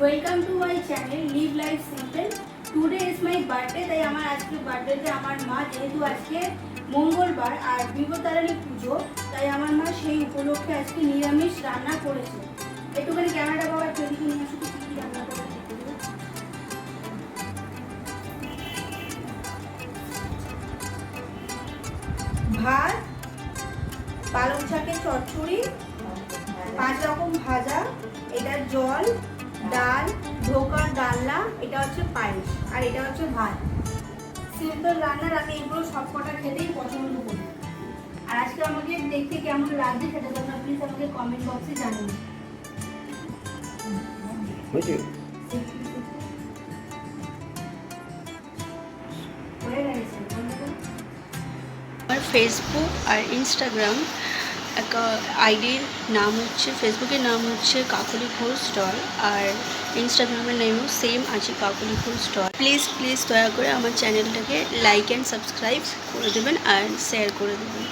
Welcome to my channel leave life simple. Today is my birthday, তাই আমার আজকে বার্থডেতে আমার মা, যেহেতু আজকে মঙ্গলবার আর বিপত্তারিণী পুজো, তাই আমার মা সেই উপলক্ষে আজকে নিরামিষ রান্না করেছে। একটুখানি ক্যামেরাটা বাবা একটু এদিকে নিয়ে আসো, কি কি রান্না করেছে। ভাত, পালং শাকের চচ্চড়ি, 5 রকম ভাজা, এটা জল, ডাল, ধোকার ডালনা, এটা হচ্ছে পায়েস, আর এটা হচ্ছে ভাত। সিম্পল রান্নার আমি এগুলো সবকটা খেতেই পছন্দ করি। আর আজকে আমাকে দেখতে কেমন লাগছে সেটা তোমরা প্লিজ আমাকে কমেন্ট বক্সে জানাবে। আমার ফেসবুক আর ইনস্টাগ্রাম আইডির নাম হচ্ছে, ফেসবুকের নাম হচ্ছে কাকলি ফুল স্টল, আর ইনস্টাগ্রামের নামও সেম আছে, কাকলি ফুল স্টল। প্লিজ দয়া করে আমার চ্যানেলটাকে লাইক অ্যান্ড সাবস্ক্রাইব করে দেবেন আর শেয়ার করে দেবেন।